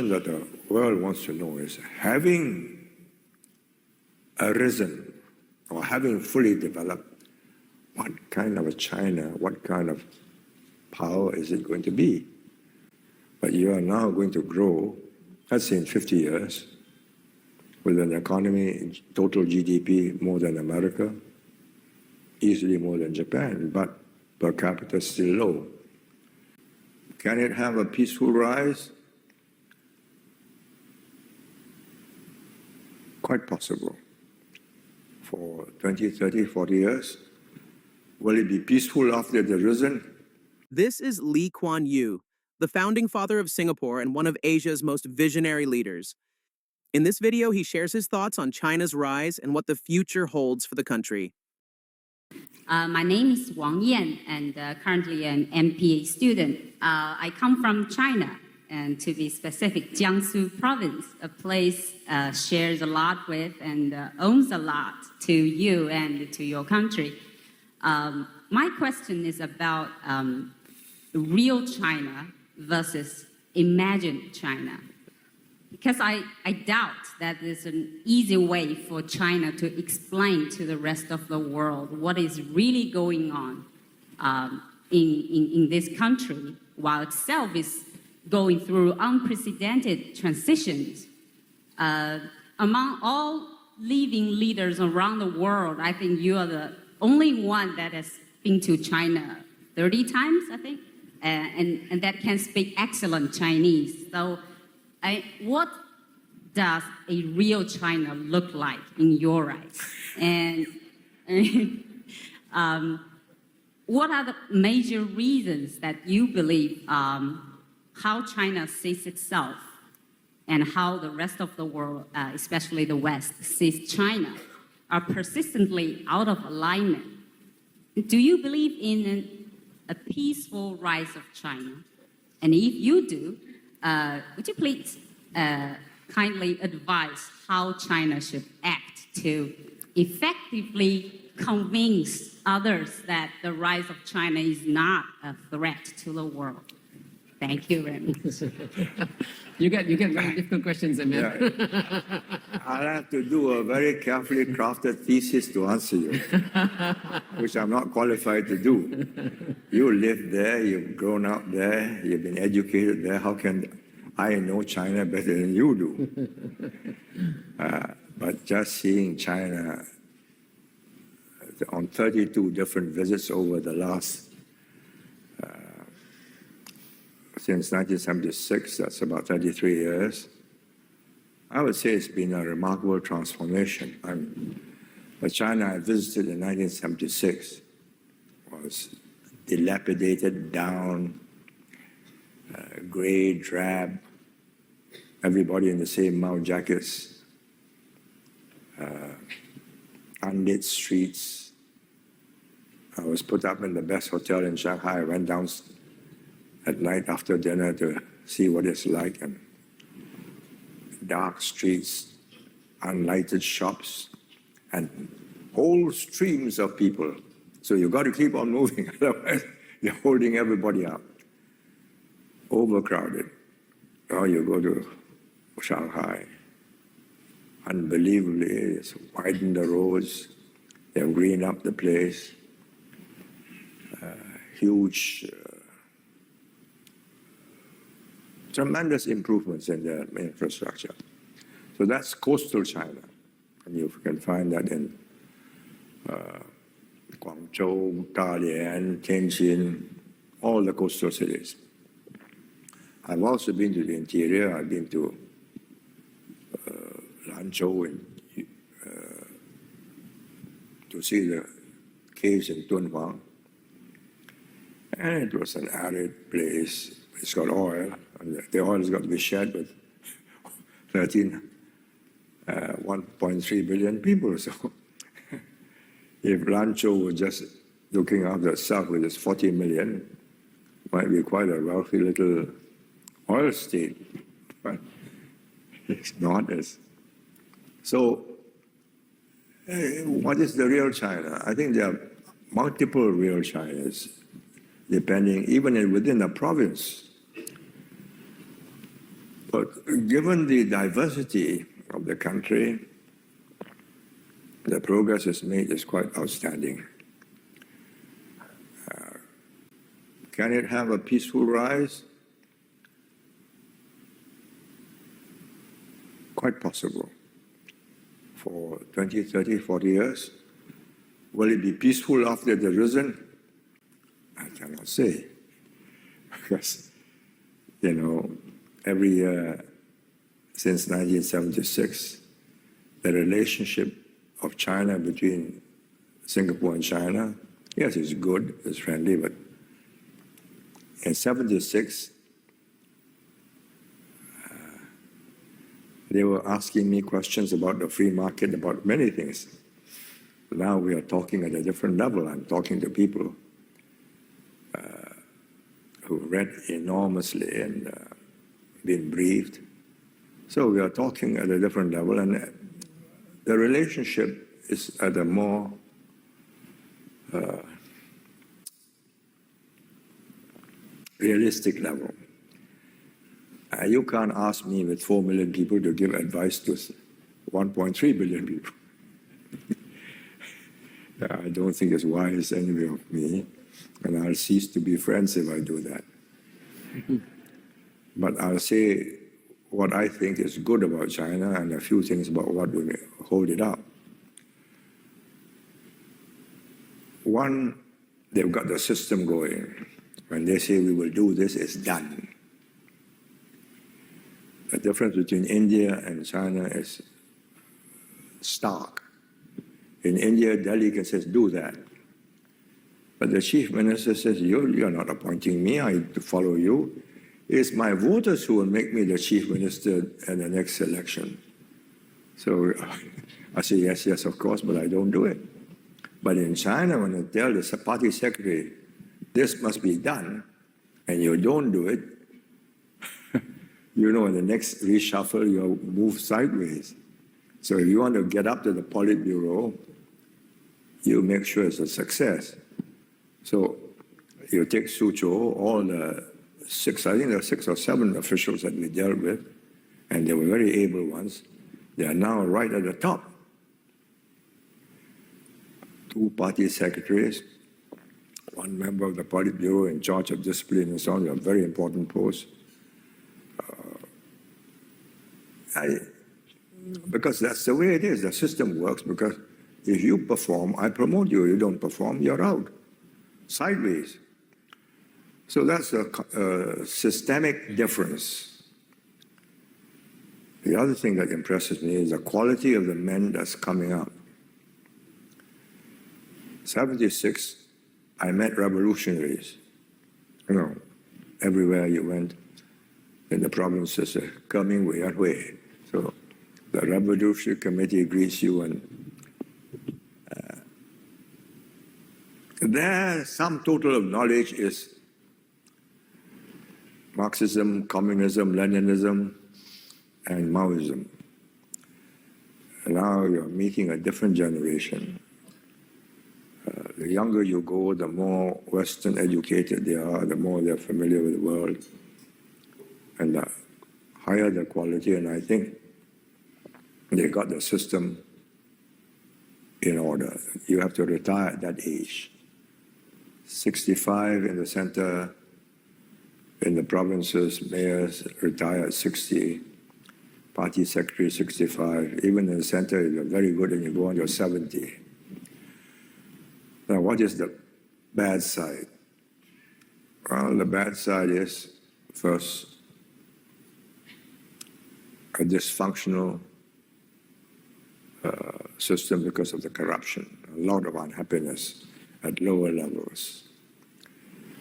that the world wants to know is, having arisen or having fully developed, what kind of a China, what kind of power is it going to be? But you are now going to grow, let's say in 50 years, with an economy in total GDP more than America, easily more than Japan, but per capita still low. Can it have a peaceful rise? Quite possible. For 20, 30, 40 years. Will it be peaceful after it has risen? This is Lee Kuan Yew, the founding father of Singapore and one of Asia's most visionary leaders. In this video, he shares his thoughts on China's rise and what the future holds for the country. My name is Wang Yan, and currently an MPA student. I come from China, and to be specific, Jiangsu province, a place shares a lot with and owns a lot to you and to your country. My question is about real China versus imagined China. Because I doubt that there's an easy way for China to explain to the rest of the world what is really going on in this country, while itself is going through unprecedented transitions. Among all living leaders around the world, I think you are the only one that has been to China 30 times, I think, and that can speak excellent Chinese. So what does a real China look like in your eyes? And what are the major reasons that you believe how China sees itself and how the rest of the world, especially the West, sees China, are persistently out of alignment? Do you believe in a peaceful rise of China? And if you do, would you please kindly advise how China should act to effectively convince others that the rise of China is not a threat to the world? Thank you very much. You get very difficult questions, Amir. Yeah. I'll have to do a very carefully crafted thesis to answer you, which I'm not qualified to do. You live there, you've grown up there, you've been educated there. How can I know China better than you do? But just seeing China on 32 different visits over the last since 1976, that's about 33 years, I would say it's been a remarkable transformation. The China I visited in 1976 was dilapidated, down, gray, drab, everybody in the same Mao jackets, unlit streets. I was put up in the best hotel in Shanghai. I went down at night after dinner to see what it's like, and dark streets, unlighted shops, and whole streams of people. So you've got to keep on moving, otherwise you're holding everybody up. Overcrowded. Now you go to Shanghai, unbelievably, it's widened the roads, they've greened up the place, huge tremendous improvements in the infrastructure. So that's coastal China. And you can find that in Guangzhou, Dalian, Tianjin, all the coastal cities. I've also been to the interior. I've been to Lanzhou to see the caves in Dunhuang. And it was an arid place. It's got oil, and the oil has got to be shared with 1.3 billion people. So if Lanzhou were just looking after itself with its 40 million, it might be quite a wealthy little oil state. But it's not as. So what is the real China? I think there are multiple real Chinas, depending, even within a province. But given the diversity of the country, the progress is made is quite outstanding. Can it have a peaceful rise? Quite possible. For 20, 30, 40 years. Will it be peaceful after the risen? I cannot say. Because, every year since 1976, the relationship of China between Singapore and China, yes, it's good, it's friendly, but in 76, they were asking me questions about the free market, about many things. Now we are talking at a different level. I'm talking to people who read enormously and been briefed. So we are talking at a different level, and the relationship is at a more realistic level. You can't ask me with 4 million people to give advice to 1.3 billion people. I don't think it's wise anyway of me, and I'll cease to be friends if I do that. But I'll say what I think is good about China and a few things about what will hold it up. One, they've got the system going. When they say we will do this, it's done. The difference between India and China is stark. In India, delegate says, do that. But the chief minister says, you're not appointing me, I have to follow you. It's my voters who will make me the chief minister in the next election. So I say, yes, of course, but I don't do it. But in China, when I tell the party secretary, this must be done, and you don't do it, in the next reshuffle, you'll move sideways. So if you want to get up to the Politburo, you make sure it's a success. So you take Suzhou, all the I think there are 6 or 7 officials that we dealt with, and they were very able ones. They are now right at the top. 2 party secretaries, 1 member of the Politburo in charge of discipline and so on, a very important post. Because that's the way it is. The system works because if you perform, I promote you. You don't perform, you're out. Sideways. So that's a systemic difference. The other thing that impresses me is the quality of the men that's coming up. 76, I met revolutionaries. Everywhere you went in the provinces, coming way. So the Revolutionary Committee greets you, and their sum total of knowledge is Marxism, communism, Leninism, and Maoism. And now you're meeting a different generation. The younger you go, the more Western educated they are, the more they're familiar with the world, and the higher the quality. And I think they got the system in order. You have to retire at that age. 65 in the center, in the provinces, mayors retire at 60, party secretary 65. Even in the center, if you're very good and you go on, you're 70. Now, what is the bad side? Well, the bad side is, first, a dysfunctional system because of the corruption, a lot of unhappiness at lower levels.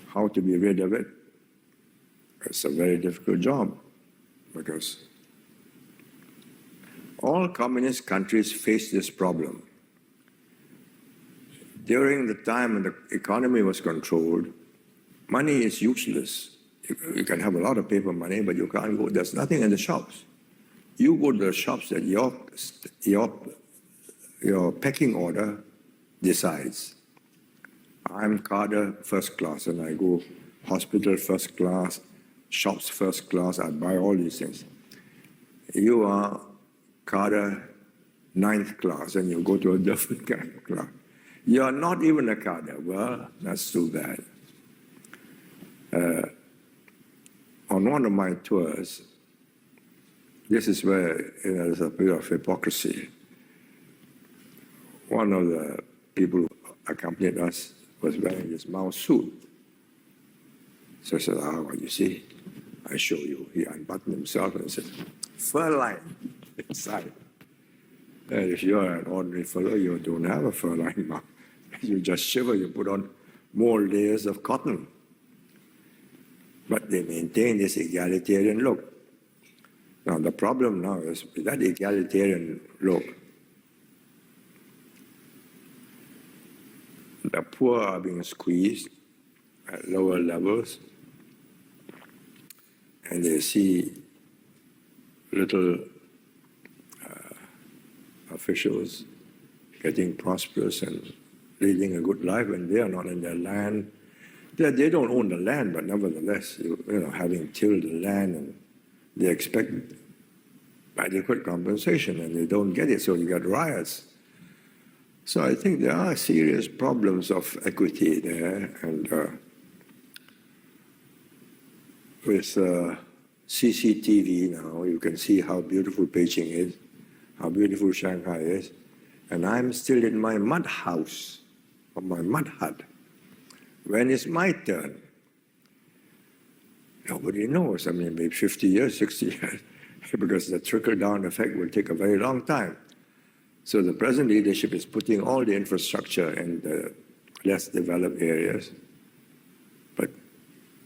How to be rid of it? It's a very difficult job because all communist countries face this problem. During the time when the economy was controlled, money is useless. You can have a lot of paper money, but you can't go, there's nothing in the shops. You go to the shops that your pecking order decides. I'm cadre first class, and I go hospital first class, shops first class, I buy all these things. you are cadre 9th class and you go to a different kind of class. You are not even a cadre. Well, that's too bad. On one of my tours, this is where there's a bit of hypocrisy. One of the people who accompanied us was wearing this mouse suit. So I said, well, you see, I show you. He unbuttoned himself and said, fur line inside. And if you're an ordinary fellow, you don't have a fur line mouth. You just shiver, you put on more layers of cotton. But they maintain this egalitarian look. Now, the problem now is with that egalitarian look, the poor are being squeezed at lower levels, and they see little officials getting prosperous and leading a good life, and they are not in their land. They don't own the land, but nevertheless, having tilled the land, and they expect adequate compensation, and they don't get it, so you get riots. So I think there are serious problems of equity there, and with CCTV now, you can see how beautiful Beijing is, how beautiful Shanghai is, and I'm still in my mud house, or my mud hut. When is my turn? Nobody knows. I mean, maybe 50 years, 60 years, because the trickle-down effect will take a very long time. So the present leadership is putting all the infrastructure in the less developed areas. But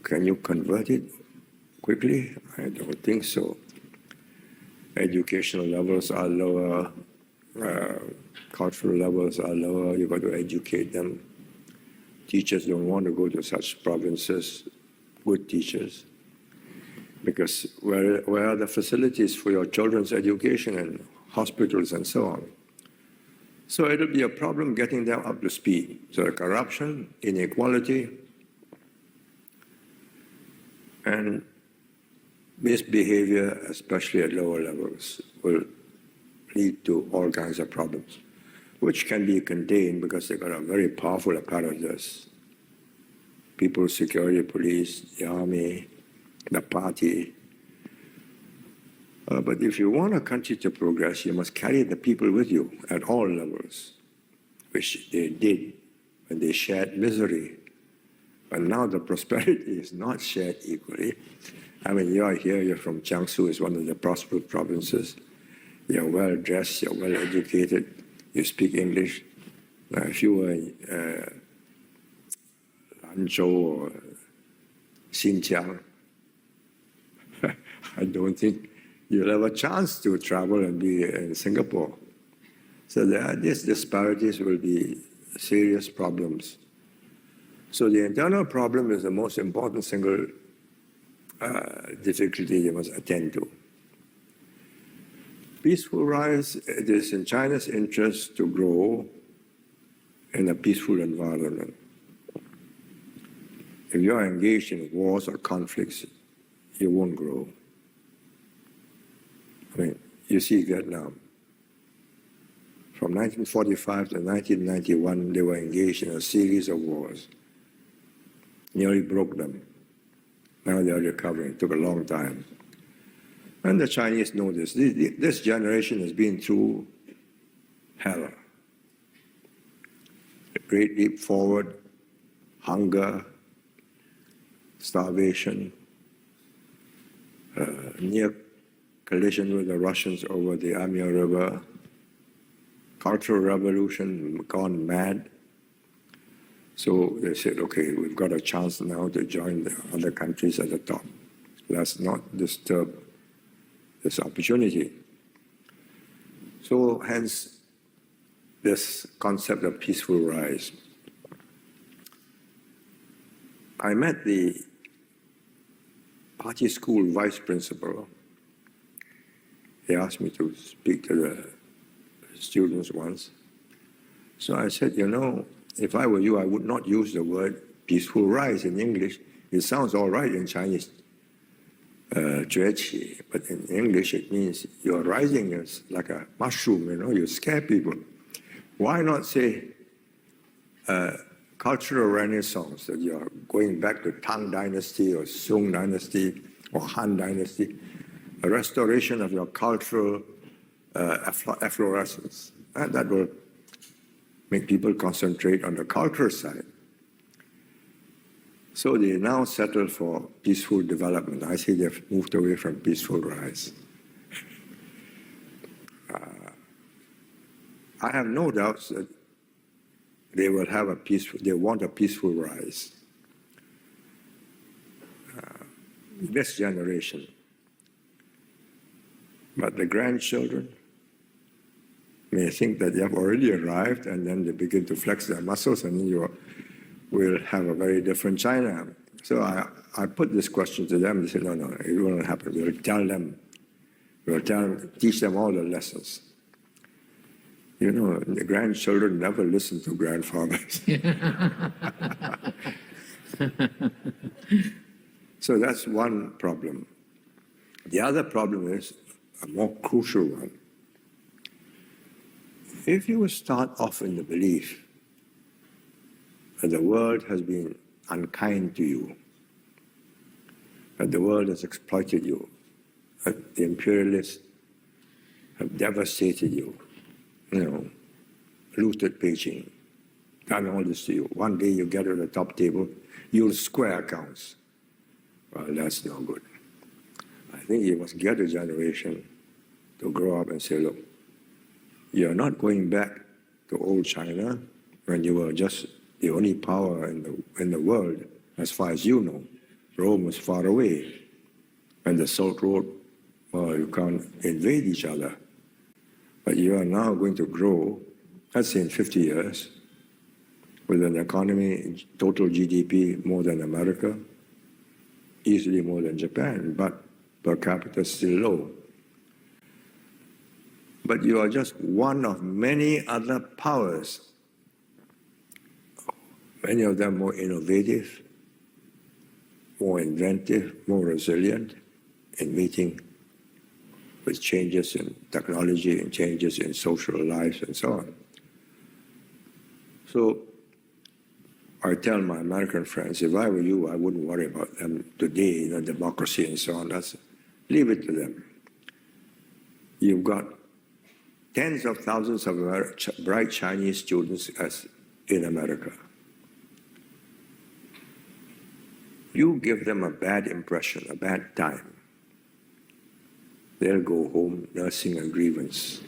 can you convert it quickly? I don't think so. Educational levels are lower, cultural levels are lower. You've got to educate them. Teachers don't want to go to such provinces, good teachers, because where are the facilities for your children's education and hospitals and so on? So it'll be a problem getting them up to speed. So the corruption, inequality, and misbehavior, especially at lower levels, will lead to all kinds of problems, which can be contained because they've got a very powerful apparatus. People's security police, the army, the party. But if you want a country to progress, you must carry the people with you at all levels, which they did when they shared misery. But now the prosperity is not shared equally. I mean, you are here, you're from Jiangsu, it's one of the prosperous provinces. You're well dressed, you're well educated, you speak English. If you were in Lanzhou or Xinjiang, I don't think you'll have a chance to travel and be in Singapore. So these disparities will be serious problems. So the internal problem is the most important single difficulty you must attend to. Peaceful rise, it is in China's interest to grow in a peaceful environment. If you are engaged in wars or conflicts, you won't grow. I mean, you see Vietnam. From 1945 to 1991, they were engaged in a series of wars. Nearly broke them. Now they are recovering. It took a long time. And the Chinese know this. This generation has been through hell. A great leap forward, hunger, starvation, near collision with the Russians over the Amur River, cultural revolution, gone mad. So they said, okay, we've got a chance now to join the other countries at the top. Let's not disturb this opportunity. So hence this concept of peaceful rise. I met the party school vice principal. He asked me to speak to the students once. So I said, if I were you, I would not use the word peaceful rise in English. It sounds all right in Chinese. 崛起, but in English it means you're rising as like a mushroom, you scare people. Why not say cultural renaissance, that you're going back to Tang Dynasty or Song Dynasty or Han Dynasty, a restoration of your cultural efflorescence. And that will make people concentrate on the cultural side. So they now settle for peaceful development. I see they've moved away from peaceful rise. I have no doubts that they will have they want a peaceful rise. This generation. But the grandchildren may think that they have already arrived, and then they begin to flex their muscles, and you will have a very different China. So I put this question to them. They said, no, it won't happen. We'll tell them. Teach them all the lessons. The grandchildren never listen to grandfathers. So that's one problem. The other problem is a more crucial one. If you start off in the belief that the world has been unkind to you, that the world has exploited you, that the imperialists have devastated you, looted Beijing, done all this to you. One day you get at the top table, you'll square accounts. Well, that's no good. I think you must get a generation to grow up and say, look, you're not going back to old China when you were just the only power in the world, as far as you know. Rome was far away. And the Silk Road, well, you can't invade each other. But you are now going to grow, let's say in 50 years, with an economy, total GDP more than America, easily more than Japan, but per capita still low. But you are just one of many other powers, many of them more innovative, more inventive, more resilient in meeting with changes in technology and changes in social lives and so on. So I tell my American friends, if I were you, I wouldn't worry about them today, democracy and so on. Leave it to them. You've got tens of thousands of bright Chinese students in America. You give them a bad impression, a bad time. They'll go home nursing a grievance.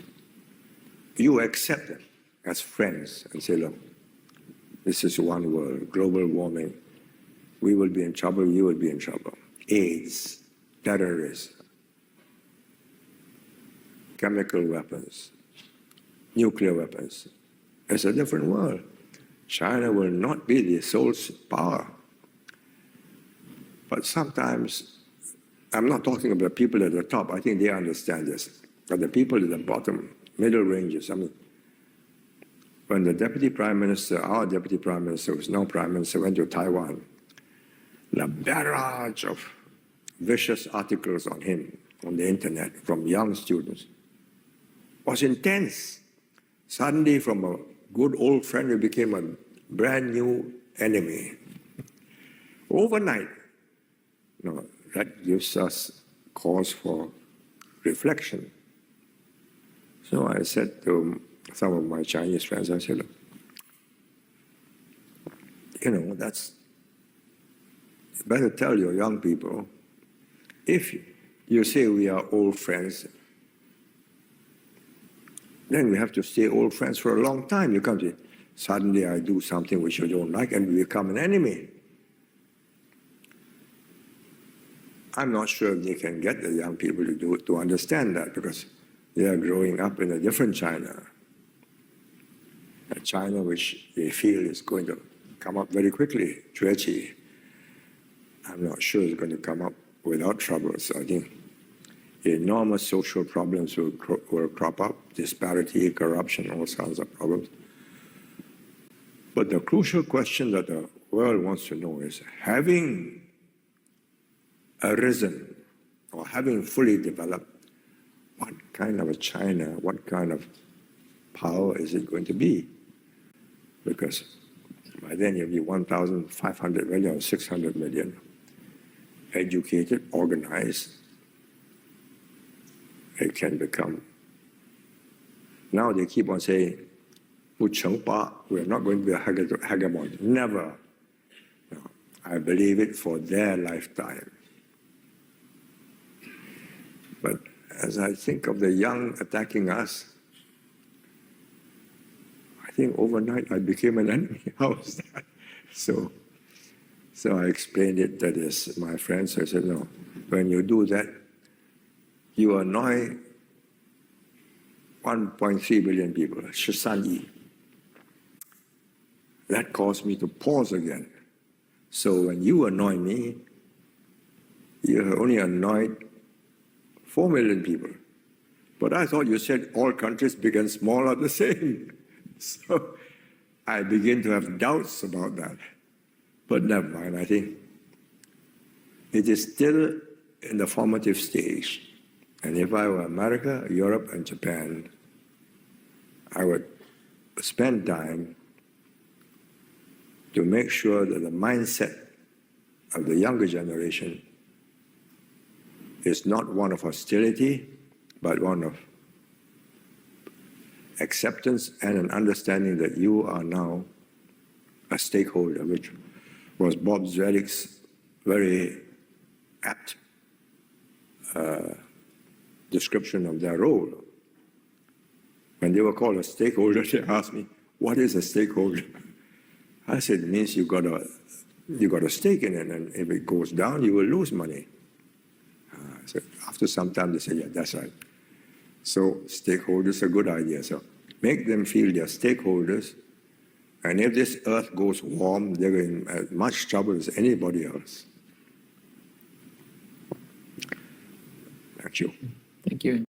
You accept them as friends and say, look, this is one world, global warming. We will be in trouble, you will be in trouble. AIDS, terrorism, chemical weapons, nuclear weapons. It's a different world. China will not be the sole power. But sometimes, I'm not talking about people at the top. I think they understand this. But the people at the bottom, middle ranges, when the deputy prime minister, our deputy prime minister, who is now prime minister, went to Taiwan, the barrage of vicious articles on him on the internet from young students was intense. Suddenly, from a good old friend, we became a brand new enemy. Overnight. That gives us cause for reflection. So I said to some of my Chinese friends, I said, look, that's, you better tell your young people, if you say we are old friends, then we have to stay old friends for a long time. You can't say, suddenly I do something which you don't like and we become an enemy. I'm not sure if they can get the young people to understand that, because they are growing up in a different China, a China which they feel is going to come up very quickly, 崛起. I'm not sure it's going to come up without trouble. So I think enormous social problems will crop up, disparity, corruption, all sorts of problems. But the crucial question that the world wants to know is, having arisen or having fully developed, what kind of a China, what kind of power is it going to be? Because by then you'll be 1,500 million or 600 million, educated, organized. It can become. Now they keep on saying, we're not going to be a hegemon. Never. No, I believe it for their lifetime. But as I think of the young attacking us, I think overnight I became an enemy. How was that? So I explained it to this, my friends. I said, no, when you do that, you annoy 1.3 billion people, 13 亿. That caused me to pause again. So when you annoy me, you have only annoyed 4 million people. But I thought you said all countries, big and small, are the same. So I begin to have doubts about that. But never mind, I think it is still in the formative stage. And if I were America, Europe, and Japan, I would spend time to make sure that the mindset of the younger generation is not one of hostility, but one of acceptance and an understanding that you are now a stakeholder, which was Bob Zwelig's very apt description of their role. When they were called a stakeholder, they asked me, what is a stakeholder? I said, it means you got a stake in it, and if it goes down, you will lose money. So after some time, they said, yeah, that's right. So stakeholders are a good idea. So make them feel they're stakeholders, and if this earth goes warm, they're in as much trouble as anybody else. Thank you. Thank you.